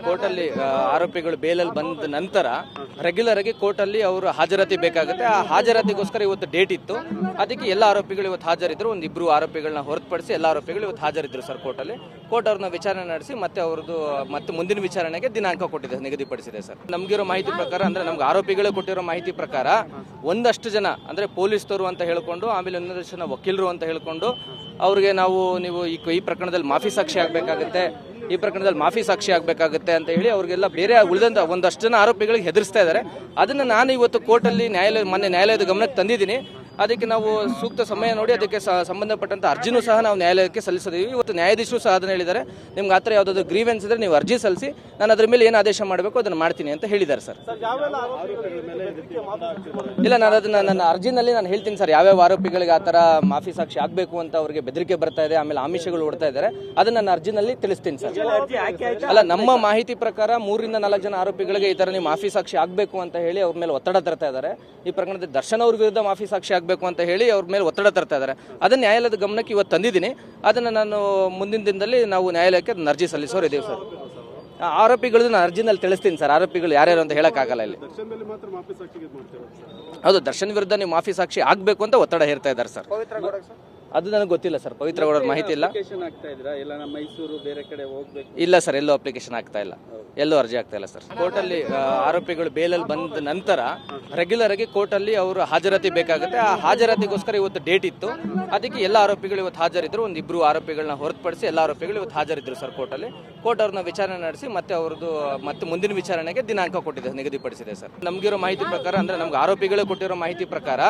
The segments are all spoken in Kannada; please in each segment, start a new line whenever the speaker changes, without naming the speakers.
ಕೋರ್ಟಲ್ಲಿ ಆರೋಪಿಗಳು ಬೇಲಲ್ಲಿ ಬಂದ ನಂತರ ರೆಗ್ಯುಲರ್ ಆಗಿ ಕೋರ್ಟಲ್ಲಿ ಅವರು ಹಾಜರಾತಿ ಬೇಕಾಗುತ್ತೆ. ಆ ಹಾಜರಾತಿಗೋಸ್ಕರ ಇವತ್ತು ಡೇಟ್ ಇತ್ತು. ಅದಕ್ಕೆ ಎಲ್ಲ ಆರೋಪಿಗಳು ಇವತ್ತು ಹಾಜರಿದ್ರು. ಒಂದು ಇಬ್ಬರು ಆರೋಪಿಗಳನ್ನ ಹೊರತುಪಡಿಸಿ ಎಲ್ಲ ಆರೋಪಿಗಳು ಇವತ್ತು ಹಾಜರಿದ್ರು ಸರ್ ಕೋರ್ಟಲ್ಲಿ. ಕೋರ್ಟ್ ಅವ್ರನ್ನ ವಿಚಾರಣೆ ನಡೆಸಿ ಮತ್ತೆ ಅವ್ರದ್ದು ಮತ್ತೆ ಮುಂದಿನ ವಿಚಾರಣೆಗೆ ದಿನಾಂಕ ಕೊಟ್ಟಿದೆ, ನಿಗದಿಪಡಿಸಿದೆ ಸರ್. ನಮಗಿರೋ ಮಾಹಿತಿ ಪ್ರಕಾರ ಅಂದ್ರೆ ನಮ್ಗೆ ಆರೋಪಿಗಳೇ ಕೊಟ್ಟಿರೋ ಮಾಹಿತಿ ಪ್ರಕಾರ ಒಂದಷ್ಟು ಜನ ಅಂದ್ರೆ ಪೊಲೀಸರು ಅಂತ ಹೇಳ್ಕೊಂಡು, ಆಮೇಲೆ ಒಂದಷ್ಟು ಜನ ವಕೀಲರು ಅಂತ ಹೇಳ್ಕೊಂಡು ಅವ್ರಿಗೆ ನೀವು ಈ ಪ್ರಕರಣದಲ್ಲಿ ಮಾಫಿ ಸಾಕ್ಷಿ ಆಗಬೇಕಾಗುತ್ತೆ, ಈ ಪ್ರಕರಣದಲ್ಲಿ ಮಾಫಿ ಸಾಕ್ಷಿ ಆಗಬೇಕಾಗುತ್ತೆ ಅಂತ ಹೇಳಿ ಅವ್ರಿಗೆಲ್ಲ ಬೇರೆ ಉಳಿದಂತ ಒಂದಷ್ಟು ಜನ ಆರೋಪಿಗಳಿಗೆ ಹೆದರಿಸ್ತಾ ಇದ್ದಾರೆ. ಅದನ್ನು ನಾನು ಇವತ್ತು ಕೋರ್ಟಲ್ಲಿ ಮೊನ್ನೆ ನ್ಯಾಯಾಲಯದ ಗಮನಕ್ಕೆ ತಂದಿದ್ದೀನಿ. ಅದಕ್ಕೆ ನಾವು ಸೂಕ್ತ ಸಮಯ ನೋಡಿ ಅದಕ್ಕೆ ಸಂಬಂಧಪಟ್ಟಂತ ಅರ್ಜಿನೂ ಸಹ ನಾವು ನ್ಯಾಯಾಲಯಕ್ಕೆ ಸಲ್ಲಿಸಿದ್ದೀವಿ. ಇವತ್ತು ನ್ಯಾಯಾಧೀಶರು ಸಹ ಅದನ್ನು ಹೇಳಿದ್ದಾರೆ, ನಿಮ್ಗೆ ಆ ಥರ ಯಾವುದಾದ್ರು ಗ್ರೀವೆನ್ಸ್ ಇದ್ರೆ ನೀವು ಅರ್ಜಿ ಸಲ್ಲಿಸಿ, ನಾನು ಅದ್ರ ಮೇಲೆ ಏನು ಆದೇಶ ಮಾಡಬೇಕು ಅದನ್ನು ಮಾಡ್ತೀನಿ ಅಂತ ಹೇಳಿದ್ದಾರೆ ಸರ್. ಇಲ್ಲ, ನಾನು ಅದನ್ನ ನನ್ನ ಅರ್ಜಿನಲ್ಲಿ ನಾನು ಹೇಳ್ತೀನಿ ಸರ್, ಯಾವ್ಯಾವ ಆರೋಪಿಗಳಿಗೆ ಆ ಥರ ಮಾಫಿ ಸಾಕ್ಷಿ ಆಗಬೇಕು ಅಂತ ಅವ್ರಿಗೆ ಬೆದರಿಕೆ ಬರ್ತಾ ಇದೆ, ಆಮೇಲೆ ಆಮಿಷಗಳು ಓಡ್ತಾ ಇದ್ದಾರೆ, ಅದನ್ನ ನನ್ನ ಅರ್ಜಿನಲ್ಲಿ ತಿಳಿಸ್ತೀನಿ ಸರ್. ಅಲ್ಲ, ನಮ್ಮ ಮಾಹಿತಿ ಪ್ರಕಾರ 3 ರಿಂದ 4 ಜನ ಆರೋಪಿಗಳಿಗೆ ಈ ಥರ ನೀವು ಮಾಫಿ ಸಾಕ್ಷಿ ಆಗಬೇಕು ಅಂತ ಹೇಳಿ ಅವ್ರ ಮೇಲೆ ಒತ್ತಡ ತರ್ತಾ ಇದ್ದಾರೆ. ಈ ಪ್ರಕರಣದಲ್ಲಿ ದರ್ಶನ್ ಅವ್ರ ವಿರುದ್ಧ ಮಾಫಿ ಸಾಕ್ಷಿ ಆಗಬೇಕು ಅಂತ ಹೇಳಿ ಅವ್ರ ಮೇಲೆ ಒತ್ತಡ ತರ್ತಾ ಇದ್ದಾರೆ. ಅದನ್ನ ನ್ಯಾಯಾಲಯದ ಗಮನಕ್ಕೆ ಇವತ್ತು ತಂದಿದ್ದೀನಿ. ಅದನ್ನು ನಾನು ಮುಂದಿನ ದಿನದಲ್ಲಿ ನಾವು ನ್ಯಾಯಾಲಯಕ್ಕೆ ಅರ್ಜಿ ಸಲ್ಲಿಸೋರು ಇದ್ದೀವಿ ಸರ್. ಆರೋಪಿಗಳು ನಾನು ಅರ್ಜಿನಲ್ಲಿ ತಿಳಿಸ್ತೀನಿ ಸರ್, ಆರೋಪಿಗಳು ಯಾರ್ಯಾರು ಅಂತ ಹೇಳಕ್ಕಾಗಲ್ಲ ಇಲ್ಲಿ. ಹೌದು, ದರ್ಶನ್ ವಿರುದ್ಧ ನೀವು ಮಾಫಿ ಸಾಕ್ಷಿ ಆಗಬೇಕು ಅಂತ ಒತ್ತಡ ಹೇರ್ತಾ ಇದ್ದಾರೆ ಸರ್. ಅದು ನನಗೆ ಗೊತ್ತಿಲ್ಲ ಸರ್, ಪವಿತ್ರ ಗೌಡರ ಮಾಹಿತಿ ಇಲ್ಲ. ಇಲ್ಲ ಸರ್, ಎಲ್ಲೂ ಅಪ್ಲಿಕೇಶನ್ ಆಗ್ತಾ ಇಲ್ಲ, ಎಲ್ಲೂ ಅರ್ಜಿ ಆಗ್ತಾ ಇಲ್ಲ ಸರ್. ಕೋರ್ಟಲ್ಲಿ ಆರೋಪಿಗಳು ಬೇಲಲ್ಲಿ ಬಂದ ನಂತರ ರೆಗ್ಯುಲರ್ ಆಗಿ ಕೋರ್ಟಲ್ಲಿ ಅವರು ಹಾಜರಾತಿ ಬೇಕಾಗುತ್ತೆ. ಆ ಹಾಜರಾತಿಗೋಸ್ಕರ ಇವತ್ತು ಡೇಟ್ ಇತ್ತು. ಅದಕ್ಕೆ ಎಲ್ಲ ಆರೋಪಿಗಳು ಇವತ್ತು ಹಾಜರಿದ್ರು. ಒಂದು ಇಬ್ಬರು ಆರೋಪಿಗಳನ್ನ ಹೊರತುಪಡಿಸಿ ಎಲ್ಲ ಆರೋಪಿಗಳು ಇವತ್ತು ಹಾಜರಿದ್ರು ಸರ್ ಕೋರ್ಟಲ್ಲಿ. ಕೋರ್ಟ್ ಅವ್ರನ್ನ ವಿಚಾರಣೆ ನಡೆಸಿ ಮತ್ತೆ ಅವ್ರದ್ದು ಮತ್ತೆ ಮುಂದಿನ ವಿಚಾರಣೆಗೆ ದಿನಾಂಕ ಕೊಟ್ಟಿದೆ, ನಿಗದಿಪಡಿಸಿದೆ ಸರ್. ನಮಗಿರೋ ಮಾಹಿತಿ ಪ್ರಕಾರ ಅಂದ್ರೆ ನಮ್ಗೆ ಆರೋಪಿಗಳೇ ಕೊಟ್ಟಿರೋ ಮಾಹಿತಿ ಪ್ರಕಾರ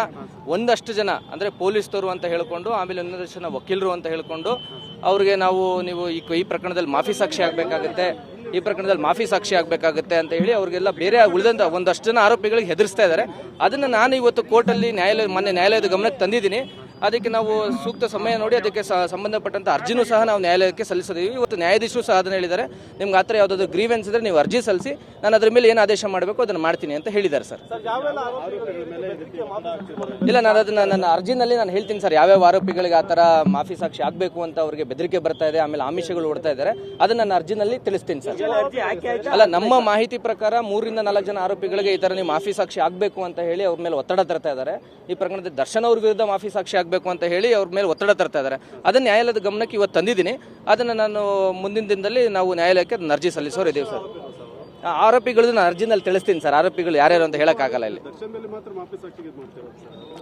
ಒಂದಷ್ಟು ಜನ ಅಂದ್ರೆ ಪೊಲೀಸರು ಅಂತ ಹೇಳ್ಕೊಂಡು, ಆಮೇಲೆ ಒಂದಷ್ಟು ಜನ ವಕೀಲರು ಅಂತ ಹೇಳ್ಕೊಂಡು ಅವ್ರಿಗೆ ಈ ಪ್ರಕರಣದಲ್ಲಿ ಮಾಫಿ ಸಾಕ್ಷಿ ಆಗಬೇಕಾಗುತ್ತೆ, ಈ ಪ್ರಕರಣದಲ್ಲಿ ಮಾಫಿ ಸಾಕ್ಷಿ ಆಗಬೇಕಾಗುತ್ತೆ ಅಂತ ಹೇಳಿ ಅವ್ರಿಗೆಲ್ಲ ಬೇರೆ ಉಳಿದಂತ ಒಂದಷ್ಟು ಜನ ಆರೋಪಿಗಳಿಗೆ ಹೆದರಿಸ್ತಾ ಇದ್ದಾರೆ. ಅದನ್ನು ನಾನು ಇವತ್ತು ಕೋರ್ಟಲ್ಲಿ ಮೊನ್ನೆ ನ್ಯಾಯಾಲಯದ ಗಮನಕ್ಕೆ ತಂದಿದ್ದೀನಿ. ಅದಕ್ಕೆ ನಾವು ಸೂಕ್ತ ಸಮಯ ನೋಡಿ ಅದಕ್ಕೆ ಸಂಬಂಧಪಟ್ಟಂತ ಅರ್ಜಿನೂ ಸಹ ನಾವು ನ್ಯಾಯಾಲಯಕ್ಕೆ ಸಲ್ಲಿಸಿದ್ದೀವಿ. ಇವತ್ತು ನ್ಯಾಯಾಧೀಶರು ಸಹ ಅದನ್ನು ಹೇಳಿದ್ದಾರೆ, ನಿಮ್ಗೆ ಆ ಥರ ಯಾವುದಾದ್ರು ಗ್ರೀವೆನ್ಸ್ ಇದ್ರೆ ನೀವು ಅರ್ಜಿ ಸಲ್ಲಿಸಿ, ನಾನು ಅದ್ರ ಮೇಲೆ ಏನು ಆದೇಶ ಮಾಡಬೇಕು ಅದನ್ನು ಮಾಡ್ತೀನಿ ಅಂತ ಹೇಳಿದ್ದಾರೆ ಸರ್. ಇಲ್ಲ, ನಾನು ಅದನ್ನ ನನ್ನ ಅರ್ಜಿನಲ್ಲಿ ನಾನು ಹೇಳ್ತೀನಿ ಸರ್, ಯಾವ್ಯಾವ ಆರೋಪಿಗಳಿಗೆ ಆ ಥರ ಮಾಫಿ ಸಾಕ್ಷಿ ಆಗಬೇಕು ಅಂತ ಅವ್ರಿಗೆ ಬೆದರಿಕೆ ಬರ್ತಾ ಇದೆ, ಆಮೇಲೆ ಆಮಿಷಗಳು ಓಡ್ತಾ ಇದ್ದಾರೆ, ಅದನ್ನ ನನ್ನ ಅರ್ಜಿನಲ್ಲಿ ತಿಳಿಸ್ತೀನಿ ಸರ್. ಅಲ್ಲ, ನಮ್ಮ ಮಾಹಿತಿ ಪ್ರಕಾರ 3 ರಿಂದ 4 ಜನ ಆರೋಪಿಗಳಿಗೆ ಈ ಥರ ನೀವು ಮಾಫಿ ಸಾಕ್ಷಿ ಆಗಬೇಕು ಅಂತ ಹೇಳಿ ಅವ್ರ ಮೇಲೆ ಒತ್ತಡ ತರ್ತಾ ಇದ್ದಾರೆ. ಈ ಪ್ರಕರಣದಲ್ಲಿ ದರ್ಶನ್ ಅವ್ರ ವಿರುದ್ಧ ಮಾಫಿ ಸಾಕ್ಷಿ ಆಗಬೇಕು ಅಂತ ಹೇಳಿ ಅವ್ರ ಮೇಲೆ ಒತ್ತಡ ತರ್ತಾ ಇದ್ದಾರೆ. ಅದನ್ನ ನ್ಯಾಯಾಲಯದ ಗಮನಕ್ಕೆ ಇವತ್ತು ತಂದಿದ್ದೀನಿ. ಅದನ್ನು ನಾನು ಮುಂದಿನ ದಿನದಲ್ಲಿ ನಾವು ನ್ಯಾಯಾಲಯಕ್ಕೆ ಅರ್ಜಿ ಸಲ್ಲಿಸೋರು ಇದ್ದೀವಿ ಸರ್. ಆರೋಪಿಗಳು ನಾನು ಅರ್ಜಿನಲ್ಲಿ ತಿಳಿಸ್ತೀನಿ ಸರ್, ಆರೋಪಿಗಳು ಯಾರ್ಯಾರು ಅಂತ ಹೇಳಕ್ಕಾಗಲ್ಲ ಇಲ್ಲಿ.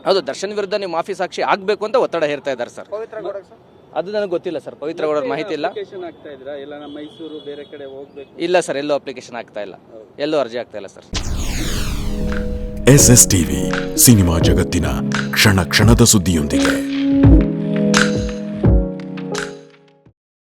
ಹೌದು, ದರ್ಶನ್ ವಿರುದ್ಧ ನೀವು ಮಾಫಿ ಸಾಕ್ಷಿ ಆಗಬೇಕು ಅಂತ ಒತ್ತಡ ಹೇರ್ತಾ ಇದ್ದಾರೆ ಸರ್. ಅದು ನನಗೆ ಗೊತ್ತಿಲ್ಲ ಸರ್, ಪವಿತ್ರ ಗೌಡರ ಮಾಹಿತಿ ಇಲ್ಲ. ಇಲ್ಲ ಸರ್, ಎಲ್ಲೂ ಅಪ್ಲಿಕೇಶನ್ ಆಗ್ತಾ ಇಲ್ಲ, ಎಲ್ಲೂ ಅರ್ಜಿ ಆಗ್ತಾ ಇಲ್ಲ ಸರ್.
SSTV ಸಿನಿಮಾ ಜಗತ್ತಿನ ಕ್ಷಣ ಕ್ಷಣದ ಸುದ್ದಿಯೊಂದಿಗೆ.